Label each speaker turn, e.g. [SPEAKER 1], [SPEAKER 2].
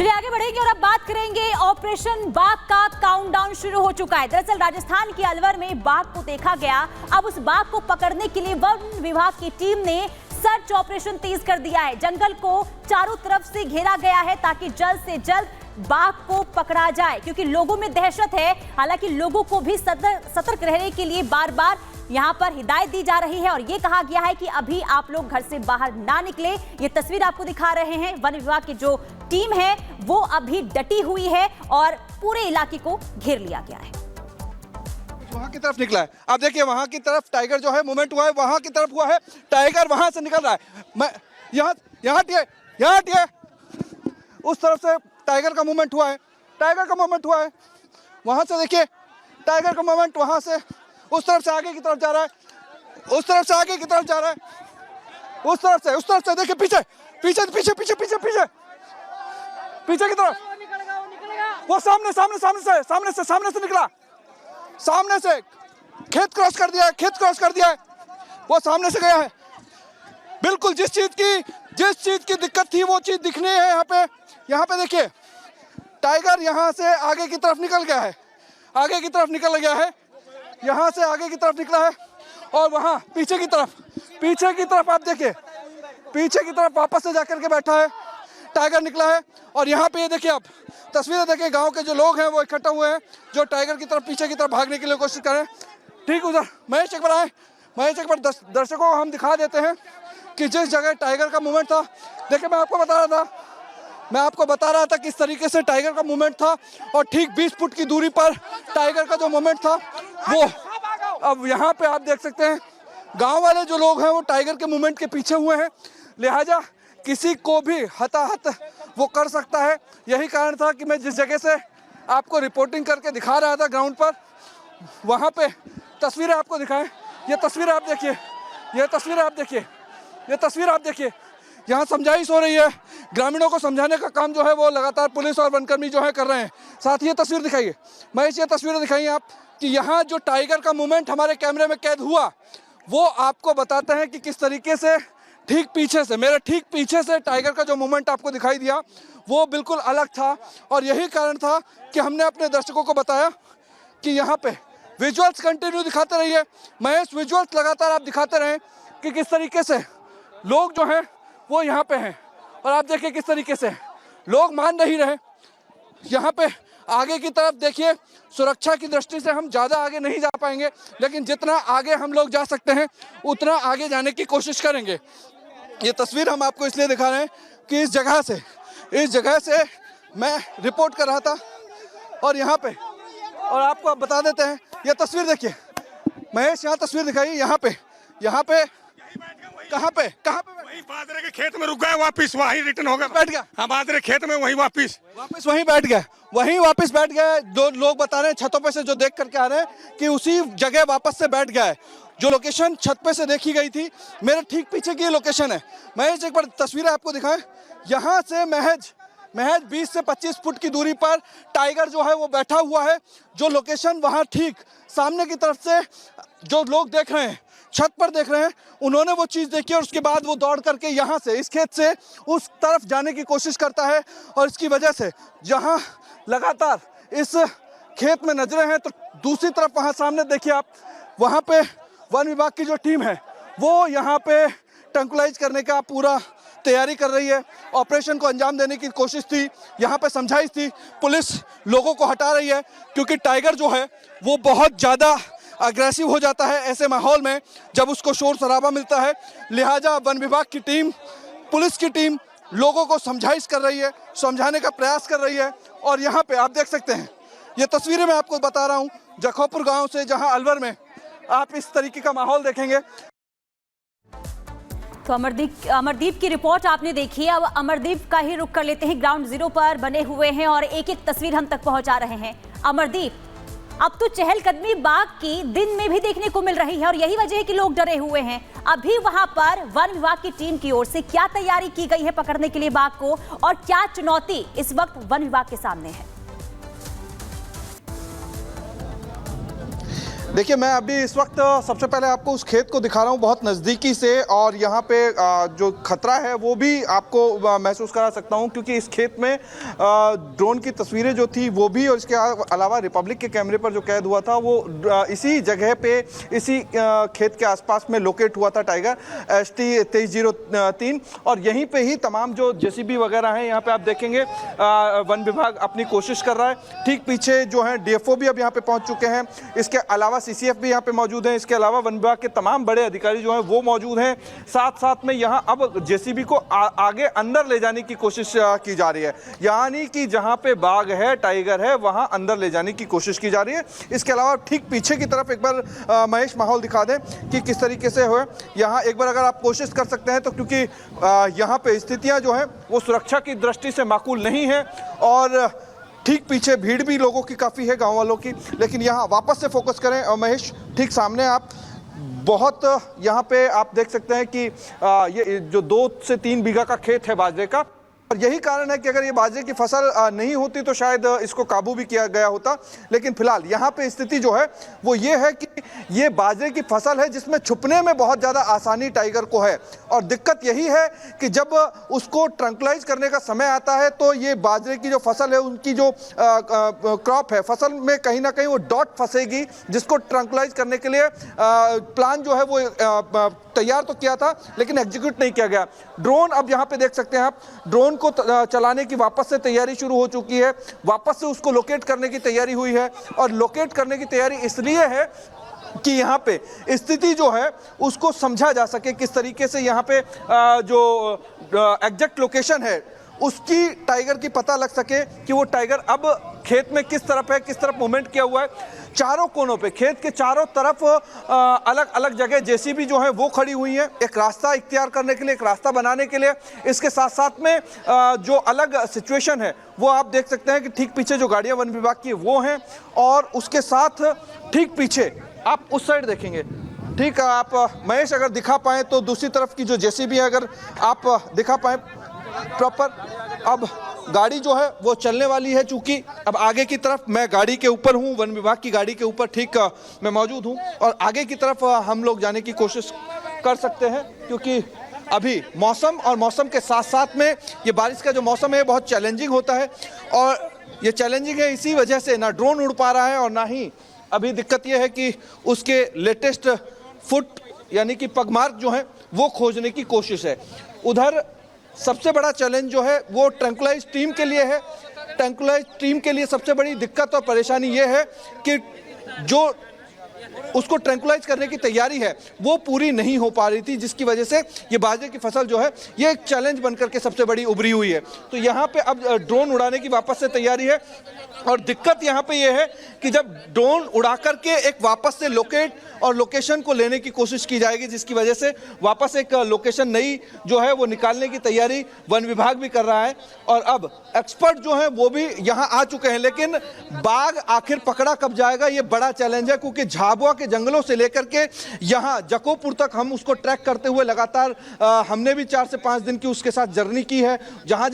[SPEAKER 1] चलिए आगे बढ़ेंगे और अब बात करेंगे ऑपरेशन बाघ का काउंटडाउन शुरू हो चुका है। दरअसल राजस्थान के अलवर में बाघ को देखा गया। अब उस बाघ को पकड़ने के लिए वन विभाग की टीम ने सर्च ऑपरेशन तेज कर दिया है। जंगल को चारों तरफ से घेरा गया है ताकि जल्द से जल्द बाघ को पकड़ा जाए, क्योंकि लोगों में दहशत है। हालांकि लोगों को भी सतर्क रहने के लिए बार बार यहाँ पर हिदायत दी जा रही है और ये कहा गया है कि अभी आप लोग घर से बाहर ना निकले। ये तस्वीर आपको दिखा रहे हैं। वन विभाग की जो टीम है वो अभी डटी हुई है और पूरे इलाके को घेर लिया गया है।
[SPEAKER 2] वहां की तरफ निकला है, आप देखिए वहां की तरफ टाइगर जो है मूवमेंट हुआ है, वहां की तरफ हुआ है, टाइगर वहां से निकल रहा है। मैं यहाँ उस तरफ से टाइगर का मूवमेंट हुआ है, टाइगर का मूवमेंट हुआ है। वहां से देखिए टाइगर का मूवमेंट वहां से उस तरफ से आगे की तरफ जा रहा है, उस तरफ से आगे की तरफ जा रहा है, उस तरफ से देखिए पीछे पीछे पीछे पीछे पीछे पीछे पीछे की तरफ वो सामने से निकला, सामने से खेत क्रॉस कर दिया है, वो सामने से गया है। बिल्कुल जिस चीज की दिक्कत थी वो चीज दिखनी है। यहाँ पे देखिए टाइगर यहाँ से आगे की तरफ निकल गया है, यहाँ से आगे की तरफ निकला है और वहाँ पीछे की तरफ आप देखिए, पीछे की तरफ वापस से जाकर के बैठा है, टाइगर निकला है। और यहाँ पे ये देखिए आप तस्वीरें देखिए, गांव के जो लोग हैं वो इकट्ठा हुए हैं जो टाइगर की तरफ पीछे की तरफ भागने के लिए कोशिश कर रहे हैं। ठीक उधर महेश एक बार दर्शकों को हम दिखा देते हैं कि जिस जगह टाइगर का मूवमेंट था। देखिए मैं आपको बता रहा था किस तरीके से टाइगर का मूवमेंट था और ठीक 20 फुट की दूरी पर टाइगर का जो मूवमेंट था वो अब यहाँ पे आप देख सकते हैं। गांव वाले जो लोग हैं वो टाइगर के मूवमेंट के पीछे हुए हैं, लिहाजा किसी को भी हताहत वो कर सकता है। यही कारण था कि मैं जिस जगह से आपको रिपोर्टिंग करके दिखा रहा था ग्राउंड पर, वहाँ पे तस्वीरें आपको दिखाएं। ये तस्वीर आप देखिए, यहाँ समझाइश हो रही है। ग्रामीणों को समझाने का काम जो है वो लगातार पुलिस और वनकर्मी जो है कर रहे हैं। साथ ही ये तस्वीर दिखाइए महेश, ये तस्वीरें दिखाइए आप कि यहाँ जो टाइगर का मूवमेंट हमारे कैमरे में कैद हुआ वो आपको बताते हैं कि किस तरीके से मेरे ठीक पीछे से टाइगर का जो मूवमेंट आपको दिखाई दिया वो बिल्कुल अलग था। और यही कारण था कि हमने अपने दर्शकों को बताया कि यहाँ पे विजुअल्स कंटिन्यू दिखाते रहिए। महेश विजुअल्स लगातार आप दिखाते रहें कि किस तरीके से लोग जो हैं वो यहाँ पे हैं और आप देखिए किस तरीके से लोग मान नहीं रहे। यहाँ पे आगे की तरफ देखिए, सुरक्षा की दृष्टि से हम ज़्यादा आगे नहीं जा पाएंगे, लेकिन जितना आगे हम लोग जा सकते हैं उतना आगे जाने की कोशिश करेंगे। ये तस्वीर हम आपको इसलिए दिखा रहे हैं कि इस जगह से मैं रिपोर्ट कर रहा था और यहाँ पे और आपको बता देते हैं। ये तस्वीर देखिए महेश, यहाँ तस्वीर दिखाइए। यहाँ पे कहाँ पे
[SPEAKER 3] वही बाजरे के खेत में रुक गया, वापिस वही रिटर्न हो गया,
[SPEAKER 2] बैठ गया।
[SPEAKER 3] हाँ बाजरे खेत में वही वापिस
[SPEAKER 2] वहीं वापस बैठ गया। जो लोग बता रहे हैं छतों पे से जो देख करके आ रहे हैं कि उसी जगह वापस से बैठ गया है। जो लोकेशन छत पे से देखी गई थी मेरे ठीक पीछे की लोकेशन है। महज एक बार तस्वीरें आपको दिखाएं। यहाँ से महज 20 से 25 फुट की दूरी पर टाइगर जो है वो बैठा हुआ है। जो लोकेशन वहाँ ठीक सामने की तरफ से जो लोग देख रहे हैं, छत पर देख रहे हैं, उन्होंने वो चीज़ देखी और उसके बाद वो दौड़ करके यहाँ से इस खेत से उस तरफ जाने की कोशिश करता है। और इसकी वजह से जहाँ लगातार इस खेत में नजरें हैं तो दूसरी तरफ वहाँ सामने देखिए आप, वहाँ पे वन विभाग की जो टीम है वो यहाँ पे ट्रैंकुलाइज करने का पूरा तैयारी कर रही है। ऑपरेशन को अंजाम देने की कोशिश थी, यहाँ पे समझाइश थी, पुलिस लोगों को हटा रही है क्योंकि टाइगर जो है वो बहुत ज़्यादा अग्रेसिव हो जाता है ऐसे माहौल में जब उसको शोर शराबा मिलता है। लिहाजा वन विभाग की टीम, पुलिस की टीम लोगों को समझाइश कर रही है, समझाने का प्रयास कर रही है। और यहाँ पे आप देख सकते हैं, ये तस्वीरें मैं आपको बता रहा हूँ जखौपुर गांव से, जहां अलवर में आप इस तरीके का माहौल देखेंगे।
[SPEAKER 1] तो अमरदीप की रिपोर्ट आपने देखी। अब अमरदीप का ही रुख कर लेते हैं। ग्राउंड जीरो पर बने हुए हैं और एक एक तस्वीर हम तक पहुंचा रहे हैं। अमरदीप, अब तो चहलकदमी बाघ की दिन में भी देखने को मिल रही है और यही वजह है कि लोग डरे हुए हैं। अभी वहां पर वन विभाग की टीम की ओर से क्या तैयारी की गई है पकड़ने के लिए बाघ को, और क्या चुनौती इस वक्त वन विभाग के सामने है?
[SPEAKER 2] देखिए, मैं अभी इस वक्त सबसे पहले आपको उस खेत को दिखा रहा हूँ बहुत नज़दीकी से, और यहाँ पे जो खतरा है वो भी आपको महसूस करा सकता हूँ, क्योंकि इस खेत में ड्रोन की तस्वीरें जो थी वो भी, और इसके अलावा रिपब्लिक के कैमरे पर जो कैद हुआ था वो इसी जगह पे, इसी खेत के आसपास में लोकेट हुआ था टाइगर ST 2303, और यहीं पे ही तमाम जो JCB वगैरह हैं यहाँ पे आप देखेंगे वन विभाग अपनी कोशिश कर रहा है। ठीक पीछे जो है DFO भी अब यहाँ पे पहुँच चुके हैं, इसके अलावा CCF भी यहाँ पे मौजूद हैं, इसके अलावा वन विभाग के तमाम बड़े अधिकारी जो हैं वो मौजूद हैं। साथ साथ में यहाँ अब JCB को आगे अंदर ले जाने की कोशिश की जा रही है, यानी कि जहाँ पे बाघ है, टाइगर है, वहाँ अंदर ले जाने की कोशिश की जा रही है। इसके अलावा ठीक पीछे की तरफ एक बार महेश माहौल दिखा दें कि किस तरीके से हुए यहाँ, एक बार अगर आप कोशिश कर सकते हैं तो, क्योंकि यहाँ पे स्थितियाँ जो हैं वो सुरक्षा की दृष्टि से माकूल नहीं है, और ठीक पीछे भीड़ भी लोगों की काफ़ी है, गांव वालों की। लेकिन यहाँ वापस से फोकस करें, और महेश ठीक सामने आप बहुत यहाँ पे आप देख सकते हैं कि ये जो 2 से 3 बीघा का खेत है बाजरे का, और यही कारण है कि अगर ये बाजरे की फसल नहीं होती तो शायद इसको काबू भी किया गया होता। लेकिन फिलहाल यहाँ पे स्थिति जो है वो ये है कि ये बाजरे की फसल है जिसमें छुपने में बहुत ज़्यादा आसानी टाइगर को है, और दिक्कत यही है कि जब उसको ट्रंकुलाइज करने का समय आता है तो ये बाजरे की जो फसल है, उनकी जो क्रॉप है, फसल में कहीं ना कहीं वो डॉट फंसेगी, जिसको ट्रंकुलाइज करने के लिए प्लान जो है वो तैयार तो किया था लेकिन एग्जीक्यूट नहीं किया गया। ड्रोन अब यहाँ पे देख सकते हैं आप, ड्रोन को चलाने की वापस से तैयारी शुरू हो चुकी है, वापस से उसको लोकेट करने की तैयारी हुई है, और लोकेट करने की तैयारी इसलिए है कि यहाँ पे स्थिति जो है उसको समझा जा सके, किस तरीके से यहाँ पे जो एग्जैक्ट लोकेशन है उसकी टाइगर की पता लग सके कि वो टाइगर अब खेत में किस तरफ है, किस तरफ मूवमेंट किया हुआ है। चारों कोनों पे, खेत के चारों तरफ अलग अलग जगह JCB जो है वो खड़ी हुई है, एक रास्ता इख्तियार करने के लिए, एक रास्ता बनाने के लिए। इसके साथ साथ में जो अलग सिचुएशन है वो आप देख सकते हैं कि ठीक पीछे जो गाड़ियां वन विभाग की वो हैं, और उसके साथ ठीक पीछे आप उस साइड देखेंगे, ठीक आप महेश अगर दिखा पाएँ तो दूसरी तरफ की जो JCB है अगर आप दिखा पाएँ प्रॉपर, अब गाड़ी जो है वो चलने वाली है। चूंकि अब आगे की तरफ मैं गाड़ी के ऊपर हूँ, वन विभाग की गाड़ी के ऊपर ठीक मैं मौजूद हूँ, और आगे की तरफ हम लोग जाने की कोशिश कर सकते हैं, क्योंकि अभी मौसम और मौसम के साथ साथ में ये बारिश का जो मौसम है बहुत चैलेंजिंग होता है, और ये चैलेंजिंग है इसी वजह से ना ड्रोन उड़ पा रहा है, और ना ही अभी दिक्कत ये है कि उसके लेटेस्ट फुट यानी कि पगमार्क जो है वो खोजने की कोशिश है। उधर सबसे बड़ा चैलेंज जो है वो ट्रंकुलाइज टीम के लिए है। ट्रंकुलाइज टीम के लिए सबसे बड़ी दिक्कत और परेशानी ये है कि जो उसको ट्रंकुलाइज करने की तैयारी है वो पूरी नहीं हो पा रही थी, जिसकी वजह से ये बाजरे की फसल जो है ये एक चैलेंज बनकर के सबसे बड़ी उभरी हुई है। तो यहाँ पे अब ड्रोन उड़ाने की वापस से तैयारी है, और दिक्कत यहाँ पे ये है कि जब ड्रोन उड़ा करके एक वापस से लोकेट और लोकेशन को लेने की कोशिश की जाएगी, जिसकी वजह से वापस एक लोकेशन नई जो है वो निकालने की तैयारी वन विभाग भी कर रहा है, और अब एक्सपर्ट जो है वो भी यहाँ आ चुके हैं। लेकिन बाघ आखिर पकड़ा कब जाएगा ये बड़ा चैलेंज है, क्योंकि झाबुआ के जंगलों से लेकर के यहाँ जकोपुर तक हम उसको ट्रैक करते हुए लगातार हमने भी 4 से 5 दिन की उसके साथ जर्नी की है। जहाँ